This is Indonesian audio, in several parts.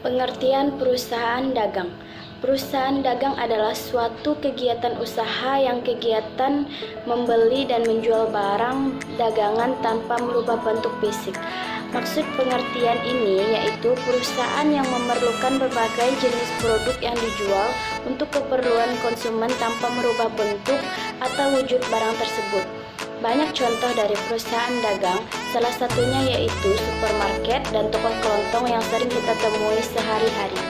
Pengertian perusahaan dagang. Perusahaan dagang adalah suatu kegiatan usaha yang kegiatan membeli dan menjual barang dagangan tanpa merubah bentuk fisik. Maksud pengertian ini yaitu perusahaan yang memerlukan berbagai jenis produk yang dijual untuk keperluan konsumen tanpa merubah bentuk atau wujud barang tersebut. Banyak contoh dari perusahaan dagang, salah satunya yaitu supermarket dan toko kelontong yang sering kita temui sehari-hari.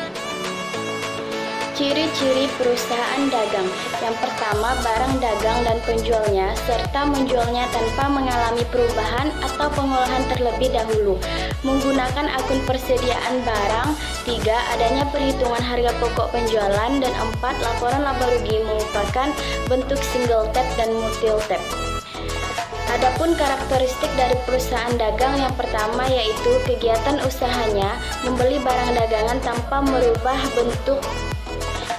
Ciri-ciri perusahaan dagang. Yang pertama, barang dagang dan penjualnya serta menjualnya tanpa mengalami perubahan atau pengolahan terlebih dahulu. Menggunakan akun persediaan barang. 3. Adanya perhitungan harga pokok penjualan. Dan 4. Laporan laba rugi merupakan bentuk single tab dan multiple tab. Adapun karakteristik dari perusahaan dagang, yang pertama yaitu kegiatan usahanya membeli barang dagangan tanpa merubah bentuk.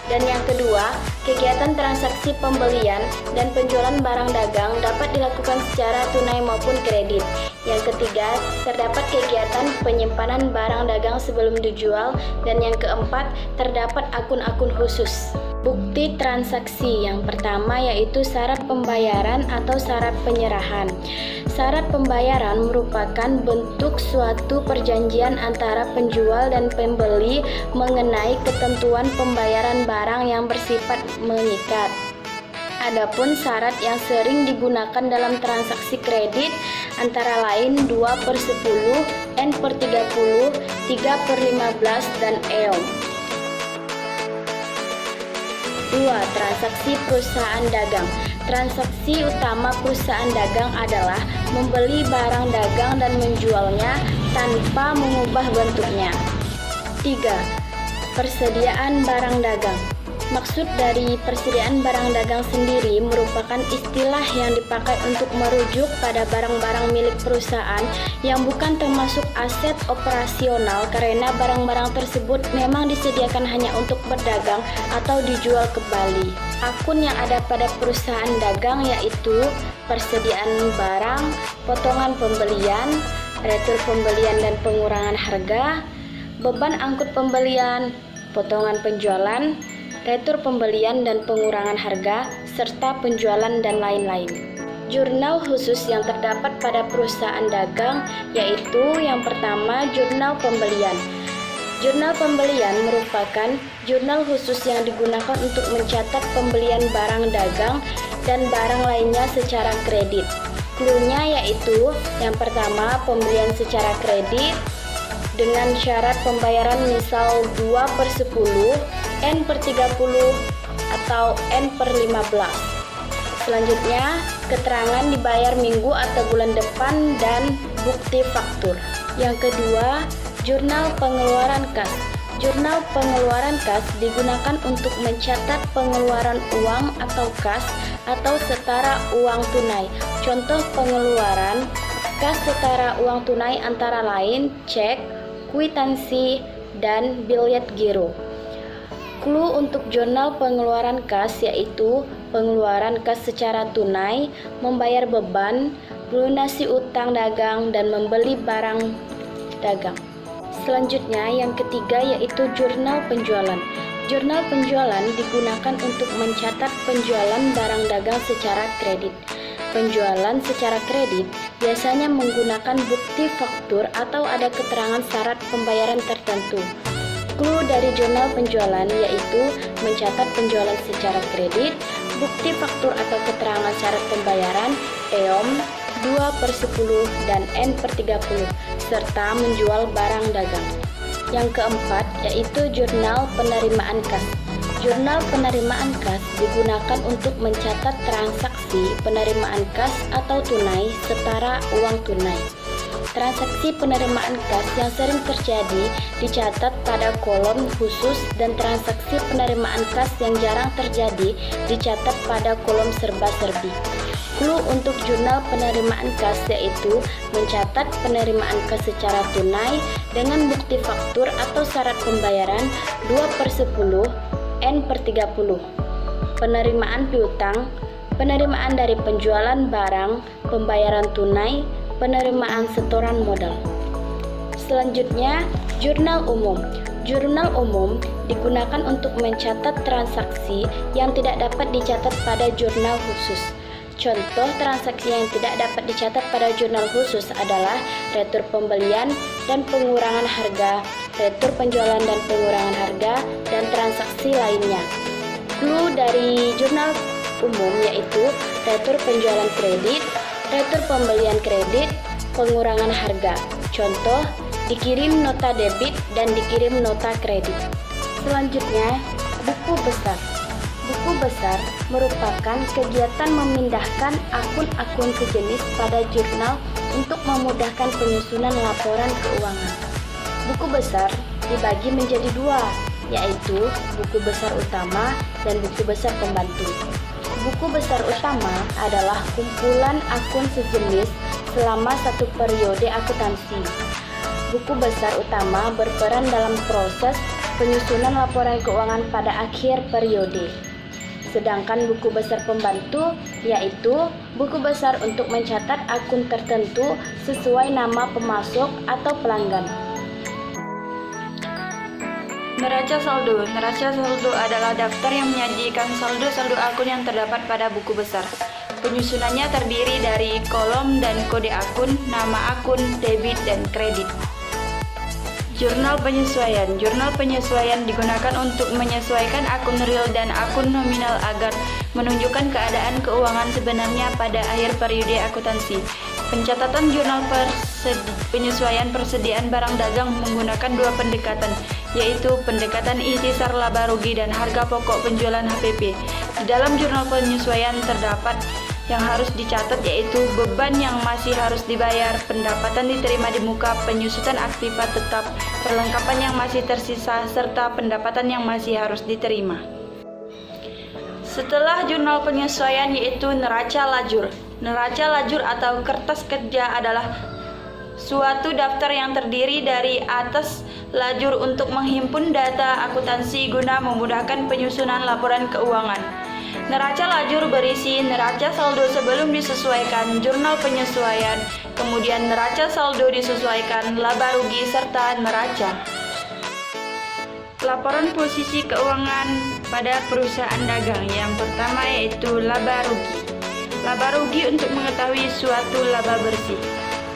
Dan yang kedua, kegiatan transaksi pembelian dan penjualan barang dagang dapat dilakukan secara tunai maupun kredit. Yang ketiga, terdapat kegiatan penyimpanan barang dagang sebelum dijual. Dan yang keempat, terdapat akun-akun khusus. Bukti transaksi yang pertama yaitu syarat pembayaran atau syarat penyerahan. Syarat pembayaran merupakan bentuk suatu perjanjian antara penjual dan pembeli mengenai ketentuan pembayaran barang yang bersifat mengikat. Adapun syarat yang sering digunakan dalam transaksi kredit antara lain 2/10, N/30, 3/15, dan EOM. 2. Transaksi perusahaan dagang. Transaksi utama perusahaan dagang adalah membeli barang dagang dan menjualnya tanpa mengubah bentuknya. 3. Persediaan barang dagang. Maksud dari persediaan barang dagang sendiri merupakan istilah yang dipakai untuk merujuk pada barang-barang milik perusahaan yang bukan termasuk aset operasional karena barang-barang tersebut memang disediakan hanya untuk berdagang atau dijual kembali. Akun yang ada pada perusahaan dagang yaitu persediaan barang, potongan pembelian, retur pembelian dan pengurangan harga, beban angkut pembelian, potongan penjualan, retur pembelian dan pengurangan harga, serta penjualan dan lain-lain. Jurnal khusus yang terdapat pada perusahaan dagang yaitu yang pertama, jurnal pembelian. Jurnal pembelian merupakan jurnal khusus yang digunakan untuk mencatat pembelian barang dagang dan barang lainnya secara kredit. Cluenya yaitu yang pertama, pembelian secara kredit dengan syarat pembayaran misal 2/10, N/30, atau N/15. Selanjutnya, keterangan dibayar minggu atau bulan depan dan bukti faktur. Yang kedua, jurnal pengeluaran kas. Jurnal pengeluaran kas digunakan untuk mencatat pengeluaran uang atau kas atau setara uang tunai. Contoh pengeluaran kas setara uang tunai antara lain cek, kwitansi, dan biljet giro. Clue untuk jurnal pengeluaran kas yaitu pengeluaran kas secara tunai, membayar beban, melunasi utang dagang, dan membeli barang dagang. Selanjutnya yang ketiga yaitu jurnal penjualan. Jurnal penjualan digunakan untuk mencatat penjualan barang dagang secara kredit. Penjualan secara kredit biasanya menggunakan bukti faktur atau ada keterangan syarat pembayaran tertentu. Clue dari jurnal penjualan yaitu mencatat penjualan secara kredit, bukti faktur atau keterangan syarat pembayaran, EOM, 2/10, dan N/30, serta menjual barang dagang. Yang keempat yaitu jurnal penerimaan kas. Jurnal penerimaan kas digunakan untuk mencatat transaksi penerimaan kas atau tunai setara uang tunai. Transaksi penerimaan kas yang sering terjadi dicatat pada kolom khusus dan transaksi penerimaan kas yang jarang terjadi dicatat pada kolom serba-serbi. Clue untuk jurnal penerimaan kas yaitu mencatat penerimaan kas secara tunai dengan bukti faktur atau syarat pembayaran 2/10, N/30. Penerimaan piutang penerimaan dari penjualan barang, pembayaran tunai, penerimaan setoran modal. Selanjutnya, jurnal umum. Jurnal umum digunakan untuk mencatat transaksi yang tidak dapat dicatat pada jurnal khusus. Contoh transaksi yang tidak dapat dicatat pada jurnal khusus adalah retur pembelian dan pengurangan harga, retur penjualan dan pengurangan harga, dan transaksi lainnya. Clue dari jurnal umum yaitu retur penjualan kredit, retur pembelian kredit, pengurangan harga. Contoh, dikirim nota debit dan dikirim nota kredit. Selanjutnya, buku besar. Buku besar merupakan kegiatan memindahkan akun-akun sejenis pada jurnal untuk memudahkan penyusunan laporan keuangan. Buku besar dibagi menjadi dua, yaitu buku besar utama dan buku besar pembantu. Buku besar utama adalah kumpulan akun sejenis selama satu periode akuntansi. Buku besar utama berperan dalam proses penyusunan laporan keuangan pada akhir periode. Sedangkan buku besar pembantu yaitu buku besar untuk mencatat akun tertentu sesuai nama pemasok atau pelanggan. Neraca saldo. Neraca saldo adalah daftar yang menyajikan saldo-saldo akun yang terdapat pada buku besar. Penyusunannya terdiri dari kolom dan kode akun, nama akun, debit, dan kredit. Jurnal penyesuaian. Jurnal penyesuaian digunakan untuk menyesuaikan akun real dan akun nominal agar menunjukkan keadaan keuangan sebenarnya pada akhir periode akuntansi. Pencatatan jurnal penyesuaian persediaan barang dagang menggunakan dua pendekatan, yaitu pendekatan ikhtisar laba rugi dan harga pokok penjualan HPP. Di dalam jurnal penyesuaian terdapat yang harus dicatat yaitu beban yang masih harus dibayar, pendapatan diterima di muka, penyusutan aktiva tetap, perlengkapan yang masih tersisa, serta pendapatan yang masih harus diterima. Setelah jurnal penyesuaian yaitu neraca lajur. Neraca lajur atau kertas kerja adalah suatu daftar yang terdiri dari atas lajur untuk menghimpun data akuntansi guna memudahkan penyusunan laporan keuangan. Neraca lajur berisi neraca saldo sebelum disesuaikan jurnal penyesuaian, kemudian neraca saldo disesuaikan laba rugi, serta neraca. Laporan posisi keuangan pada perusahaan dagang. Yang pertama yaitu laba rugi. Laba rugi untuk mengetahui suatu laba bersih.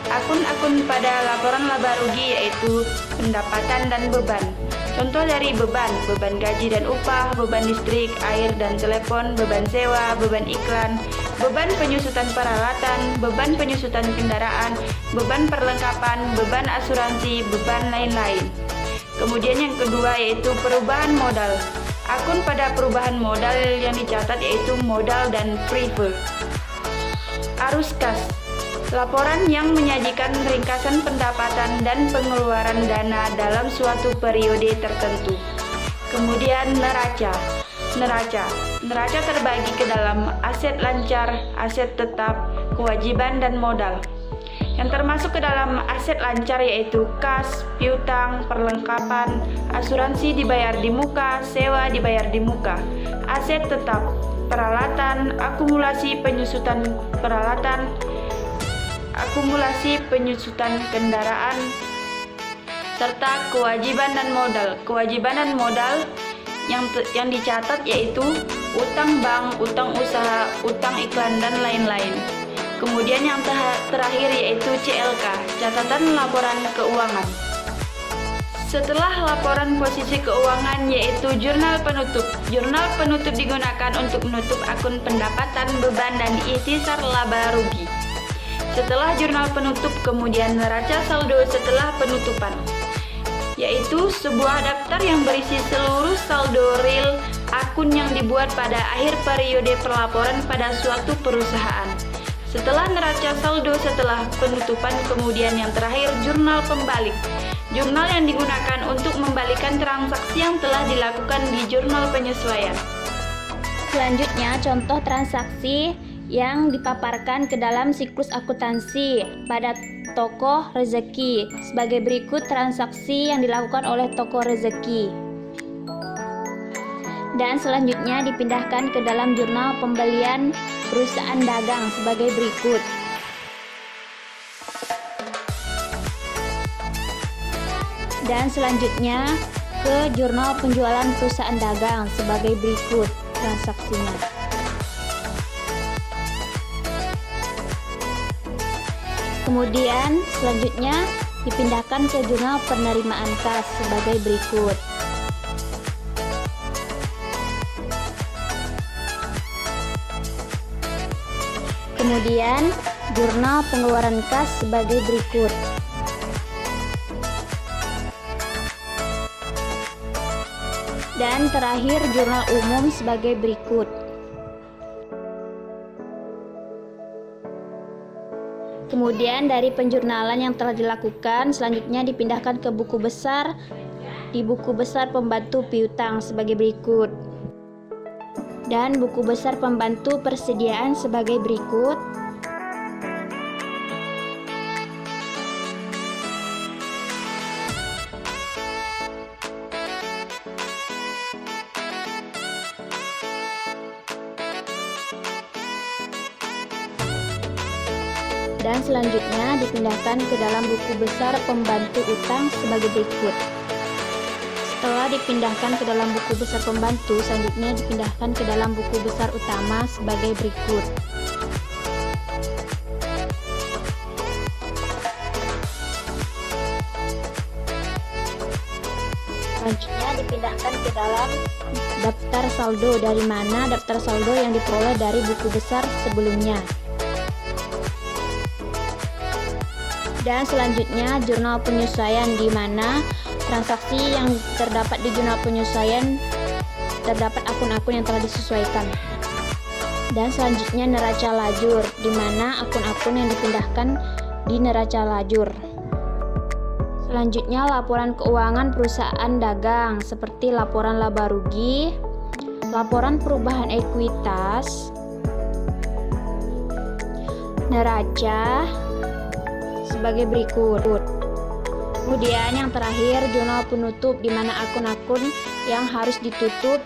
Akun-akun pada laporan laba rugi yaitu pendapatan dan beban. Contoh dari beban gaji dan upah, beban listrik, air dan telepon, beban sewa, beban iklan, beban penyusutan peralatan, beban penyusutan kendaraan, beban perlengkapan, beban asuransi, beban lain-lain. Kemudian yang kedua yaitu perubahan modal. Akun pada perubahan modal yang dicatat yaitu modal dan prefer. Arus kas. Laporan yang menyajikan ringkasan pendapatan dan pengeluaran dana dalam suatu periode tertentu. Kemudian neraca. Neraca terbagi ke dalam aset lancar, aset tetap, kewajiban, dan modal. Yang termasuk ke dalam aset lancar yaitu kas, piutang, perlengkapan, asuransi dibayar di muka, sewa dibayar di muka. Aset tetap, peralatan, akumulasi penyusutan peralatan, akumulasi penyusutan kendaraan, serta kewajiban dan modal. Kewajiban dan modal yang dicatat yaitu utang bank, utang usaha, utang iklan, dan lain-lain. Kemudian yang terakhir yaitu CLK, catatan laporan keuangan. Setelah laporan posisi keuangan yaitu jurnal penutup. Jurnal penutup digunakan untuk menutup akun pendapatan, beban, dan ikhtisar laba rugi. Setelah jurnal penutup, kemudian neraca saldo setelah penutupan, yaitu sebuah daftar yang berisi seluruh saldo real akun yang dibuat pada akhir periode pelaporan pada suatu perusahaan. Setelah neraca saldo setelah penutupan, kemudian yang terakhir jurnal pembalik. Jurnal yang digunakan untuk membalikan transaksi yang telah dilakukan di jurnal penyesuaian. Selanjutnya, contoh transaksi yang dipaparkan ke dalam siklus akuntansi pada toko rezeki. Sebagai berikut transaksi yang dilakukan oleh toko rezeki. Dan selanjutnya dipindahkan ke dalam jurnal pembelian perusahaan dagang sebagai berikut. Dan selanjutnya ke jurnal penjualan perusahaan dagang sebagai berikut transaksinya. Kemudian selanjutnya dipindahkan ke jurnal penerimaan kas sebagai berikut. Kemudian jurnal pengeluaran kas sebagai berikut. Dan terakhir jurnal umum sebagai berikut. Kemudian dari penjurnalan yang telah dilakukan, selanjutnya dipindahkan ke buku besar di buku besar pembantu piutang sebagai berikut. Dan buku besar pembantu persediaan sebagai berikut. Dan selanjutnya dipindahkan ke dalam buku besar pembantu utang sebagai berikut. Setelah dipindahkan ke dalam buku besar pembantu, selanjutnya dipindahkan ke dalam buku besar utama sebagai berikut. Selanjutnya dipindahkan ke dalam daftar saldo, dari mana daftar saldo yang diperoleh dari buku besar sebelumnya. Dan selanjutnya jurnal penyesuaian, di mana transaksi yang terdapat di jurnal penyesuaian terdapat akun-akun yang telah disesuaikan. Dan selanjutnya neraca lajur, di mana akun-akun yang dipindahkan di neraca lajur. Selanjutnya laporan keuangan perusahaan dagang seperti laporan laba rugi, laporan perubahan ekuitas, neraca sebagai berikut. Kemudian yang terakhir jurnal penutup, di mana akun-akun yang harus ditutup.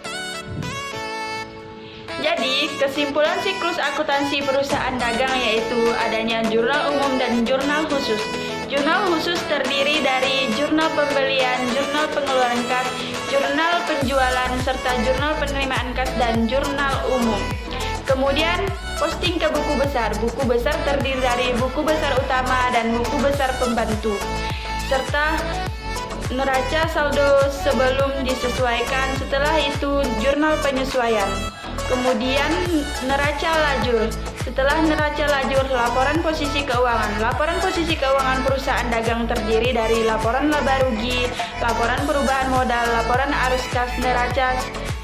Jadi, kesimpulan siklus akuntansi perusahaan dagang yaitu adanya jurnal umum dan jurnal khusus. Jurnal khusus terdiri dari jurnal pembelian, jurnal pengeluaran kas, jurnal penjualan, serta jurnal penerimaan kas dan jurnal umum. Kemudian posting ke buku besar. Buku besar terdiri dari buku besar utama dan buku besar pembantu, serta neraca saldo sebelum disesuaikan. Setelah itu jurnal penyesuaian. Kemudian neraca lajur. Setelah neraca lajur, laporan posisi keuangan. Laporan posisi keuangan perusahaan dagang terdiri dari laporan laba rugi, laporan perubahan modal, laporan arus kas, neraca,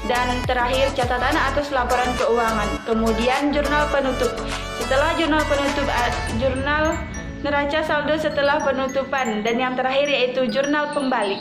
dan terakhir catatan atas laporan keuangan. Kemudian jurnal penutup. Setelah jurnal penutup, jurnal neraca saldo setelah penutupan, dan yang terakhir yaitu jurnal pembalik.